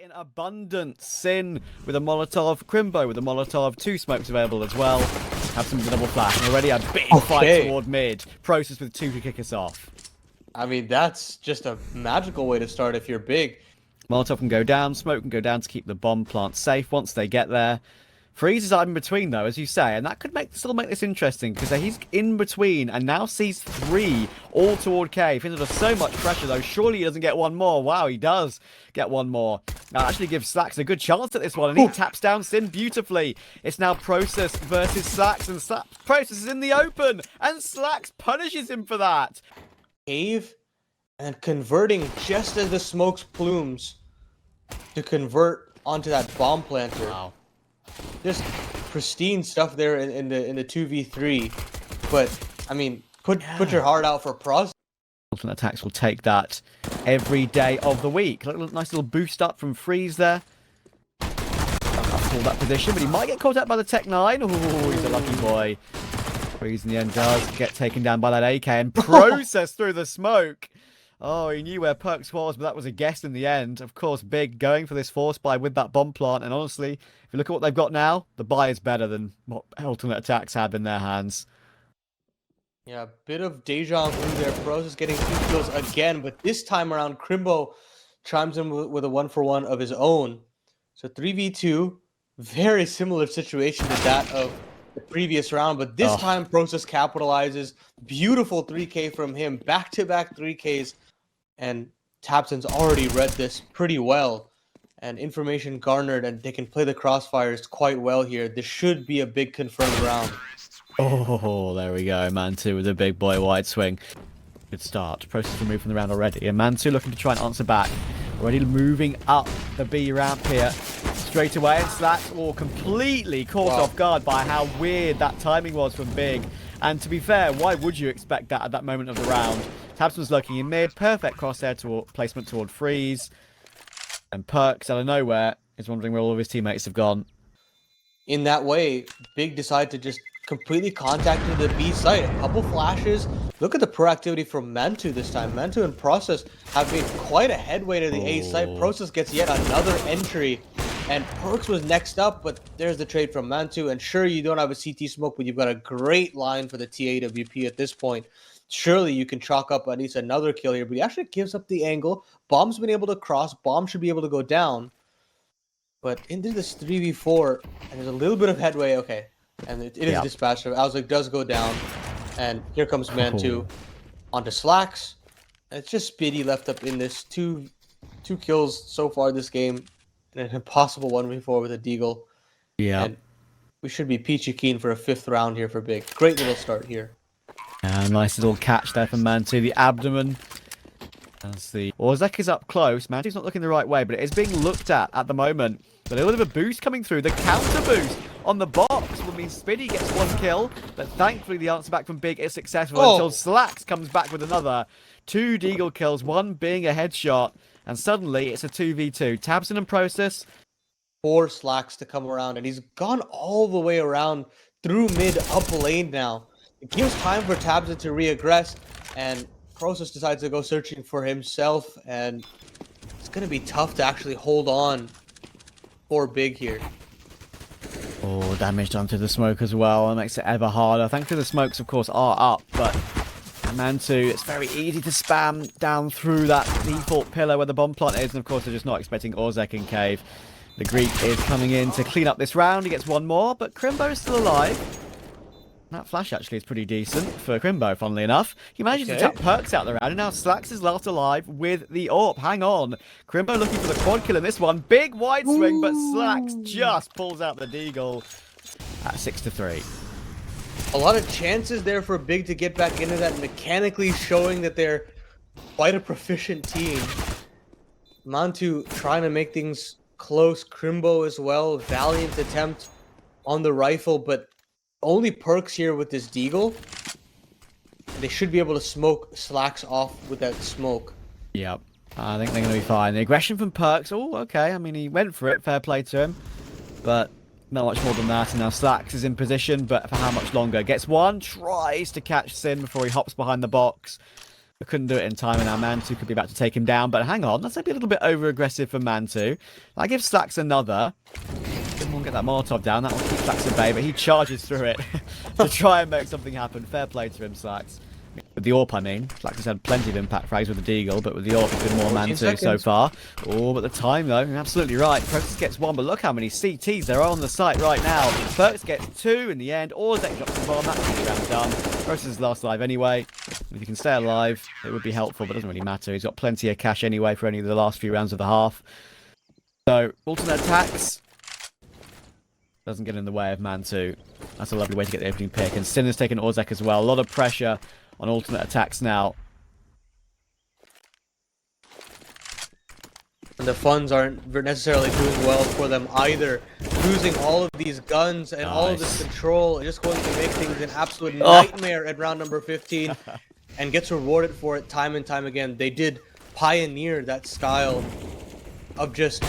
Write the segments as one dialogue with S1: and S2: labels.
S1: in abundance. Sin with a Molotov, Crimbo with a Molotov, 2 smokes available as well. Have some double flash. And already a big fight toward mid. Process with 2 to kick us off.
S2: I mean, that's just a magical way to start if you're big.
S1: Molotov can go down, smoke can go down to keep the bomb plant safe once they get there. Freeze is out in between, though, as you say, and that could still make this interesting, because he's in between and now sees 3 all toward K. He's under so much pressure, though. Surely he doesn't get one more. Wow, he does get one more. That actually gives Slacks a good chance at this one, and he taps down Sin beautifully. It's now Process versus Slacks, and Process is in the open, and Slacks punishes him for that.
S2: Cave and converting just as the smokes plumes to convert onto that bomb planter.
S1: Wow.
S2: Just pristine stuff there in the 2v3, but I mean, put your heart out for Pros.
S1: aTTaX will take that every day of the week. Nice little boost up from Freeze there. Hold that position, but he might get caught out by the Tech 9. Oh, he's a lucky boy. Freeze in the end does get taken down by that AK and Process through the smoke. Oh, he knew where Perks was, but that was a guess in the end. Of course, Big going for this force buy with that bomb plant. And honestly, if you look at what they've got now, the buy is better than what aTTaX have in their hands.
S2: Yeah, a bit of deja vu there. Process getting 2 kills again, but this time around, Crimbo chimes in with a 1-for-1 of his own. So 3v2, very similar situation to that of the previous round, but this time Process capitalizes. Beautiful 3K from him, back-to-back 3Ks. And Tabson's already read this pretty well, and information garnered, and they can play the crossfires quite well here. This should be a big confirmed round.
S1: Oh, there we go. Mantu with a big boy wide swing. Good start. Process removed from the round already. And Mantu looking to try and answer back. Already moving up the B ramp here. Straight away, and Slacks completely caught off guard by how weird that timing was from Big. And to be fair, why would you expect that at that moment of the round? Tabson's looking in mid, perfect crosshair placement toward Freeze. And Perks, out of nowhere, is wondering where all of his teammates have gone.
S2: In that way, Big decided to just completely contact the B site. A couple flashes. Look at the proactivity from Mantu this time. Mantu and Process have made quite a headway to the A site. Process gets yet another entry. And Perks was next up, but there's the trade from Mantu. And sure, you don't have a CT smoke, but you've got a great line for the TAWP at this point. Surely you can chalk up at least another kill here, but he actually gives up the angle. Bomb's been able to cross. Bomb should be able to go down. But into this 3v4, and there's a little bit of headway. Okay, and it is dispatched. Owslick does go down, and here comes Mantu onto Slacks. And it's just Spitty left up in this. Two kills so far this game. And an impossible 1v4 with a Deagle.
S1: Yeah.
S2: And we should be peachy keen for a 5th round here for Big. Great little start here.
S1: Nice little catch there from Mantu. The abdomen. As the Orzek is up close. Mantu's not looking the right way, but it is being looked at the moment. But a little bit of a boost coming through. The counter boost on the box will mean Spitty gets 1 kill. But thankfully, the answer back from Big is successful until Slacks comes back with another. 2 Deagle kills, 1 being a headshot. And suddenly, it's a 2v2. Tabson and Process.
S2: 4 Slacks to come around, and he's gone all the way around through mid up lane now. It gives time for Tabson to reaggress, and Process decides to go searching for himself, and it's going to be tough to actually hold on for Big here.
S1: Oh, damage done to the smoke as well. That makes it ever harder. Thankfully, the smokes, of course, are up, but Mantu, it's very easy to spam down through that default pillar where the bomb plant is, and of course they're just not expecting Orzek in cave. The Greek is coming in to clean up this round. He gets 1 more, but Crimbo is still alive. That flash actually is pretty decent for Crimbo, funnily enough. He manages to tap Perks out the round, and now Slacks is last alive with the AWP. Hang on. Crimbo looking for the quad kill in this one. Big wide swing, but Slacks just pulls out the Deagle at 6-3.
S2: A lot of chances there for Big to get back into that, mechanically showing that they're quite a proficient team. Mantu trying to make things close. Crimbo as well. Valiant attempt on the rifle, but only Perks here with this Deagle. They should be able to smoke Slacks off with that smoke.
S1: Yep. I think they're going to be fine. The aggression from Perks. Oh, okay. I mean, he went for it. Fair play to him. But not much more than that, and now Slacks is in position, but for how much longer? Gets 1, tries to catch Sin before he hops behind the box. Couldn't do it in time, and now Mantu could be about to take him down. But hang on, that's maybe a little bit over-aggressive for Mantu. I give Slacks another. Didn't want to get that Molotov down. That will keep Slacks at bay, but he charges through it to try and make something happen. Fair play to him, Slacks. With the AWP, I mean. Slacks has had plenty of impact frags with the Deagle, but with the AWP, it's been more Mantu so far. Oh, but the time, though, you're absolutely right. Perks gets one, but look how many CTs there are on the site right now. Perks gets two in the end. Orzek drops the bomb. That's the round done. Perks is last alive anyway. If you can stay alive, it would be helpful, but it doesn't really matter. He's got plenty of cash anyway for any of the last few rounds of the half. So, alternate attacks doesn't get in the way of Mantu. That's a lovely way to get the opening pick. And Sin has taken Orzek as well. A lot of pressure on alternate attacks now.
S2: And the funds aren't necessarily doing well for them either. Losing all of these guns and all of this control is just going to make things an absolute nightmare at round number 15. And gets rewarded for it time and time again. They did pioneer that style of just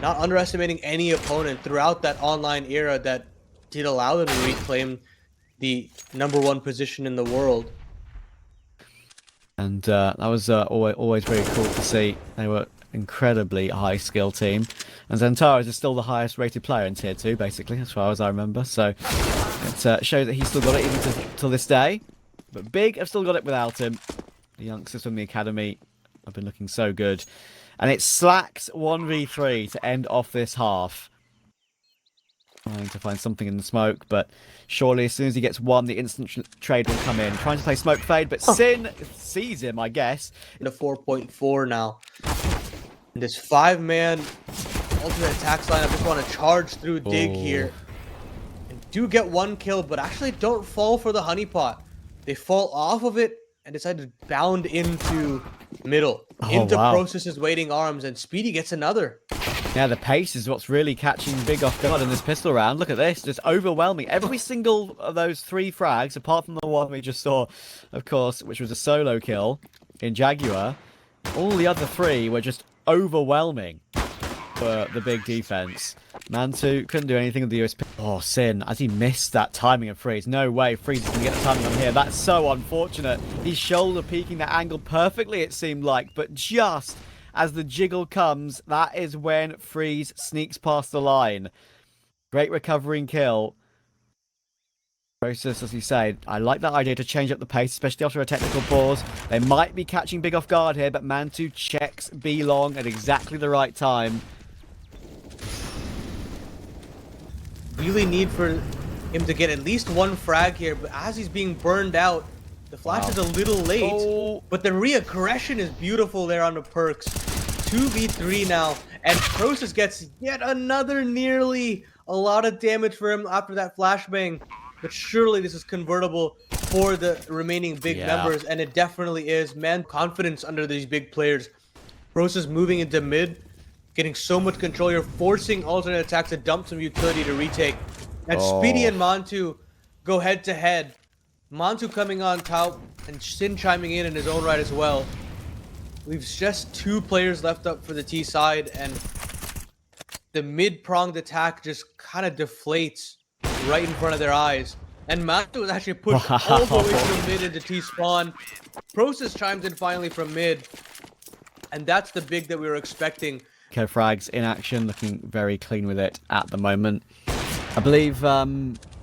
S2: not underestimating any opponent throughout that online era that did allow them to reclaim the #1 position in the world.
S1: And that was always very cool to see. They were incredibly high skill team. And Xantares is still the highest rated player in tier 2, basically, as far as I remember. So it shows that he's still got it even till this day. But Big have still got it without him. The youngsters from the academy have been looking so good. And it's Slacks 1v3 to end off this half. Trying to find something in the smoke, but surely as soon as he gets one, the instant trade will come in. Trying to play smoke fade, but Sin sees him, I guess.
S2: In a 4.4 now. And this 5-man ultimate attacks lineup just want to charge through Dig here. And do get one kill, but actually don't fall for the honeypot. They fall off of it and decide to bound into middle. Into Process's waiting arms, and Speedy gets another.
S1: Yeah, the pace is what's really catching Big off guard in this pistol round. Look at this, just overwhelming. Every single of those 3 frags, apart from the one we just saw, of course, which was a solo kill in Jaguar, all the other 3 were just overwhelming for the Big defense. Mantu couldn't do anything with the USP. Oh, Sin, as he missed that timing of Freeze. No way, Freeze is going to get the timing on here. That's so unfortunate. He's shoulder peeking that angle perfectly, it seemed like, but just as the jiggle comes, that is when Freeze sneaks past the line. Great recovering kill. Process, as you say, I like that idea to change up the pace, especially after a technical pause. They might be catching Big off guard here, but Mantu checks B long at exactly the right time.
S2: Really need for him to get at least one frag here, but as he's being burned out, the flash is a little late, but the re-aggression is beautiful there on the Perks. 2v3 now, and Process gets yet another nearly. A lot of damage for him after that flashbang, but surely this is convertible for the remaining Big members, and it definitely is. Man, confidence under these big players. Process moving into mid, getting so much control. You're forcing alternate attacks to dump some utility to retake. And Speedy and Mantu go head to head. Mantu coming on top and Sin chiming in his own right as well. Leaves just 2 players left up for the T side, and the mid-pronged attack just kind of deflates right in front of their eyes. And Mantu was actually pushed all the way from mid into T spawn. Process chimes in finally from mid, and that's the Big that we were expecting.
S1: Frags in action, looking very clean with it at the moment. I believe I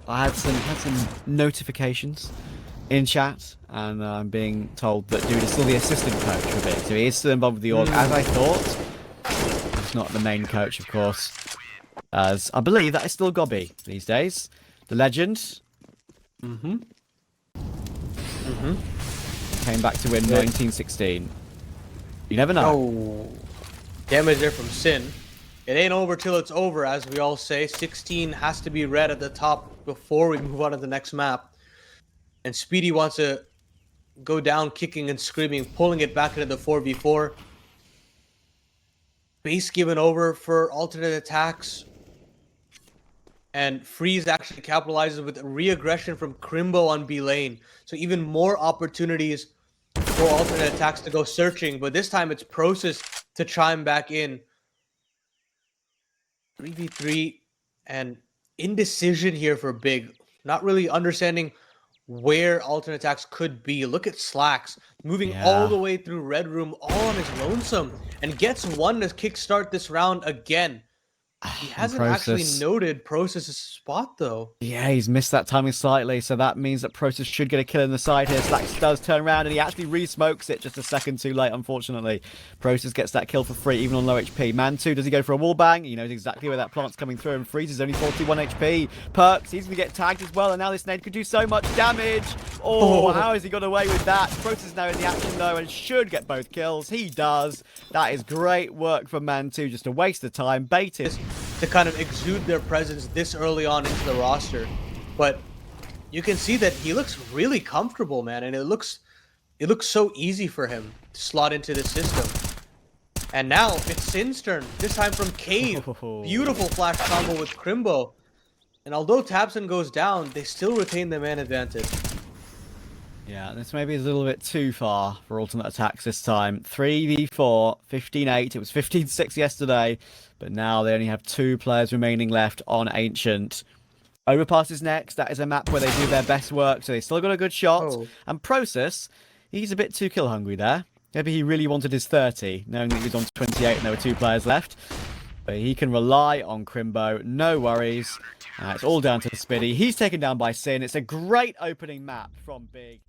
S1: had some notifications in chat, and I'm being told that Dude is still the assistant coach for Big, so he is still involved with the org, as I thought. He's not the main coach, of course, as I believe that is still Gobby these days. The legend. Came back to win 1916. You never know.
S2: Oh. Damage there from Sin. It ain't over till it's over, as we all say. 16 has to be red at the top before we move on to the next map. And Speedy wants to go down kicking and screaming, pulling it back into the 4v4. Base given over for alternate attacks. And Freeze actually capitalizes with re-aggression from Crimbo on B lane. So even more opportunities for alternate attacks to go searching. But this time it's Process to chime back in. 3v3 and indecision here for Big. Not really understanding where alternate attacks could be. Look at Slacks moving all
S1: Yeah.
S2: the way through Red Room all on his lonesome and gets one to kickstart this round again. He
S1: And
S2: hasn't actually
S1: Process.
S2: noted Process's spot though.
S1: Yeah, he's missed that timing slightly, so that means that Process should get a kill in the side here. Slacks does turn around, and he actually re-smokes it just a second too late, unfortunately. Process gets that kill for free, even on low HP. Man2, does he go for a wall bang? He knows exactly where that plant's coming through, and Freeze is only 41 HP. Perks, he's going to get tagged as well, and now this nade could do so much damage. Oh, how has he got away with that? Process now in the action, though, and should get both kills. He does. That is great work from Man2, just a waste of time. Baited.
S2: To kind of exude their presence this early on into the roster. But you can see that he looks really comfortable, man, and it looks so easy for him to slot into the system. And now it's Sin's turn, this time from Cave.
S1: Oh.
S2: Beautiful flash combo with Crimbo. And although Tabson goes down, they still retain the man advantage.
S1: Yeah, this maybe is a little bit too far for alternate attacks this time. 3v4, 15-8. It was 15-6 yesterday, but now they only have 2 players remaining left on Ancient. Overpass is next. That is a map where they do their best work, so they still got a good shot.
S2: Oh.
S1: And Process, he's a bit too kill hungry there. Maybe he really wanted his 30, knowing that he was on 28 and there were 2 players left. But he can rely on Crimbo, no worries. It's all down to Spiddy. He's taken down by Sin. It's a great opening map from Big.